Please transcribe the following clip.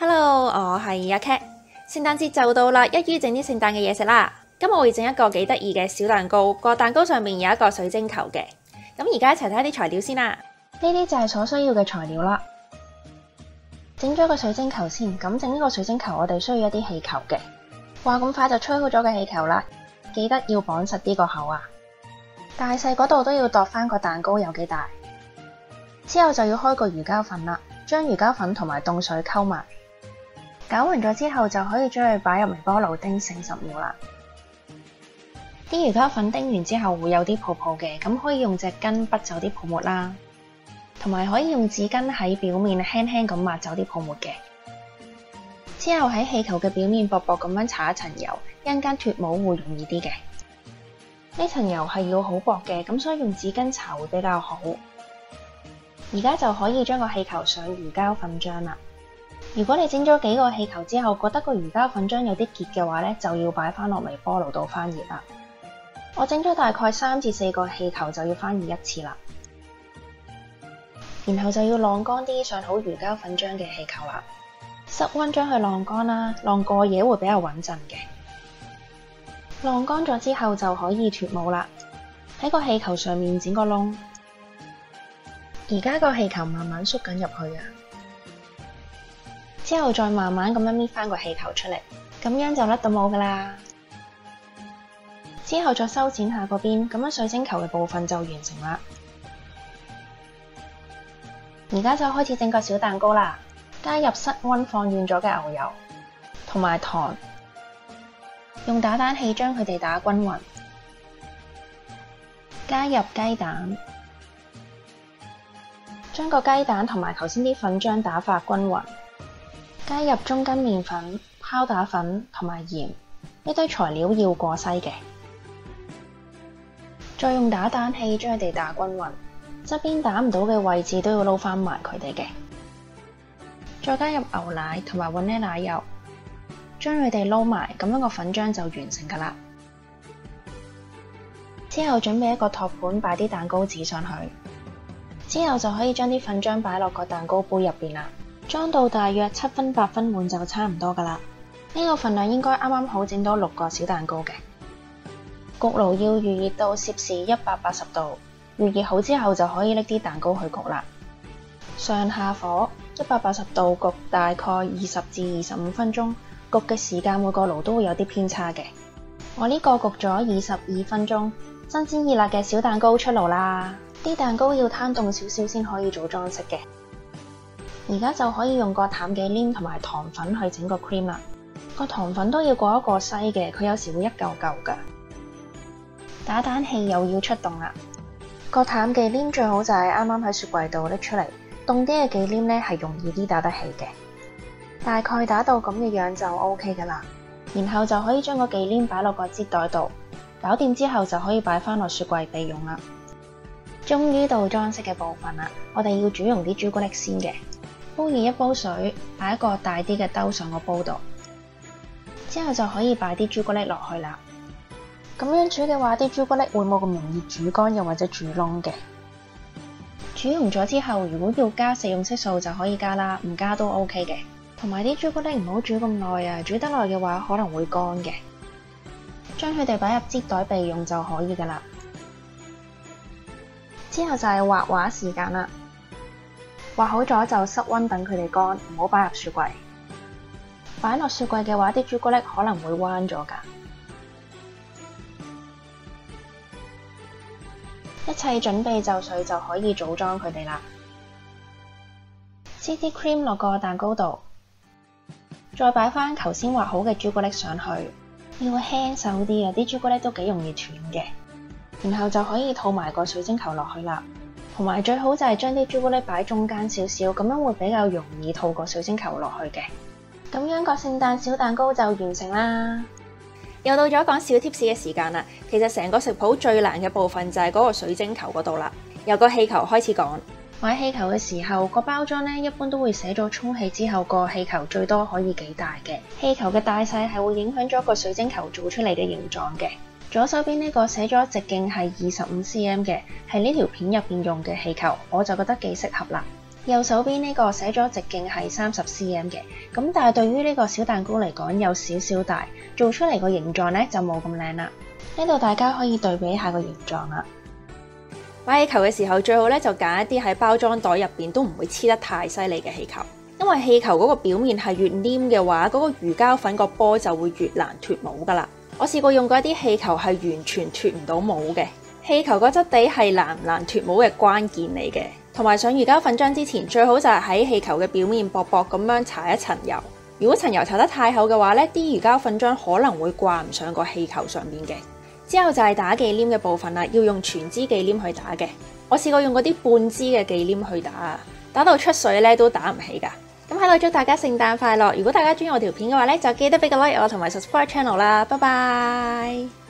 Hello，我係阿 Cat。聖誕節就到啦，一於整啲聖誕嘅嘢食啦。今日我會整一個幾得意嘅小蛋糕，個蛋糕上面有一個水晶球嘅。咁而家一齊睇下啲材料先啦。呢啲就係所需要嘅材料啦。整咗個水晶球先，咁整呢個水晶球我哋需要一啲氣球嘅。話咁快就吹好咗嘅氣球啦，記得要綁實啲個口啊。大細嗰度都要度翻個蛋糕有幾大。之後就要開個魚膠粉啦，將魚膠粉同埋凍水溝埋。攪勻咗之後就可以將佢擺入微波爐叮40秒啦。啲魚膠粉叮完之後會有啲泡泡嘅，咁可以用隻巾筆走啲泡沫啦，同埋可以用紙巾喺表面輕輕咁抹走啲泡沫嘅。之後喺氣球嘅表面薄薄咁樣搽一層油，一陣間脫模會容易啲嘅。呢層油係要好薄嘅，咁所以用紙巾搽會比較好。而家就可以將個氣球上魚膠粉漿啦。如果你整咗幾個氣球之後，覺得個魚膠粉漿有啲結嘅話呢，就要擺翻落微波爐度翻熱啦。我整咗大概3至4個氣球就要翻熱一次啦。然後就要晾乾啲上好魚膠粉漿嘅氣球啦，室溫將佢晾乾啦，晾過夜會比較穩陣嘅。晾乾咗之後就可以脫模啦。喺個氣球上面剪個窿，而家個氣球慢慢縮緊入去啊。之後再慢慢咁樣搣翻個氣球出嚟，咁樣就甩到模噶啦。之後再修剪下個邊，咁樣水晶球嘅部分就完成啦。而家就開始整個小蛋糕啦。加入室溫放軟咗嘅牛油同埋糖，用打蛋器將佢哋打均勻。加入雞蛋，將個雞蛋同埋頭先啲粉漿打發均勻。加入中筋麵粉、泡打粉同埋鹽，呢堆材料要過篩嘅。再用打蛋器將佢哋打均勻，側邊打唔到嘅位置都要撈翻埋佢哋嘅。再加入牛奶同埋混呢奶油，將佢哋撈埋，咁樣個粉漿就完成噶啦。之後準備一個托盤擺啲蛋糕紙上去，之後就可以將啲粉漿擺落個蛋糕杯入邊啦。裝到大約7分8分滿就差唔多噶啦。呢個份量應該啱啱好整到6個小蛋糕嘅。焗爐要預熱到攝氏180度，預熱好之後就可以拎啲蛋糕去焗啦。上下火180度焗大概20至25分鐘，焗嘅時間每個爐都會有啲偏差嘅。我呢個焗咗22分鐘，新鮮熱辣嘅小蛋糕出爐啦。啲蛋糕要攤凍少少先可以做裝飾嘅。而家就可以用個淡嘅黏同埋糖粉去整個 cream 啦。個糖粉都要過一個篩嘅，佢有時會一嚿嚿噶。打蛋器又要出動啦。個淡嘅黏最好就係啱啱喺雪櫃度拎出嚟，凍啲嘅忌廉呢係容易啲打得起嘅。大概打到咁嘅樣就 OK 噶啦。然後就可以將個忌廉擺落個擠袋度，搞掂之後就可以擺翻落雪櫃備用啦。終於到裝飾嘅部分啦，我哋要煮溶啲朱古力先嘅。煲熱一煲水，擺一個大啲嘅兜上個煲度，之後就可以擺啲朱古力落去啦。咁樣煮嘅話，啲朱古力會冇咁容易煮乾又或者煮燶嘅。煮溶咗之後，如果要加食用色素就可以加啦，唔加都 OK 嘅。同埋啲朱古力唔好煮咁耐啊，煮得耐嘅話可能會乾嘅。將佢哋擺入擠袋備用就可以噶啦。之後就係畫畫時間啦。畫好咗就室溫等佢哋乾，唔好擺入雪櫃。擺落雪櫃嘅話，啲朱古力可能會彎咗噶。一切準備就緒就可以組裝佢哋啦。擠啲 cream 落個蛋糕度，再擺翻頭先畫好嘅朱古力上去，要輕手啲啊！啲朱古力都幾容易斷嘅。然後就可以套埋個水晶球落去啦。同埋最好就係將啲朱古力擺中間少少，咁樣會比較容易套個水晶球落去嘅。咁樣個聖誕小蛋糕就完成啦。又到咗講小貼士嘅時間啦。其實成個食譜最難嘅部分就係嗰個水晶球嗰度啦。由個氣球開始講。買氣球嘅時候，個包裝呢一般都會寫咗充氣之後個氣球最多可以幾大嘅。氣球嘅大細係會影響咗個水晶球做出嚟嘅形狀嘅。左手邊呢個寫咗直徑係25cm 嘅，係呢條片入邊用嘅氣球，我就覺得幾適合啦。右手邊呢個寫咗直徑係30cm 嘅，咁但係對於呢個小蛋糕嚟講有少少大，做出嚟個形狀呢就冇咁靚啦。呢度大家可以對比下個形狀啦。買氣球嘅時候最好咧就揀一啲喺包裝袋入邊都唔會黐得太犀利嘅氣球，因為氣球嗰個表面係越黏嘅話，嗰個魚膠粉個波就會越難脫模噶啦。我試過用過一啲氣球係完全脫唔到模嘅。氣球個質地係難唔難脫模嘅關鍵嚟嘅，同埋上魚膠粉漿之前，最好就係喺氣球嘅表面薄薄咁樣搽一層油。如果層油搽得太厚嘅話呢，啲魚膠粉漿可能會掛唔上個氣球上面嘅。之後就係打忌廉嘅部分啦，要用全支忌廉去打嘅。我試過用嗰啲半支嘅忌廉去打到出水咧都打唔起㗎。咁喺度祝大家聖誕快樂！如果大家中意我條片嘅話咧，就記得俾個 like 我同埋 subscribe channel 啦。拜拜。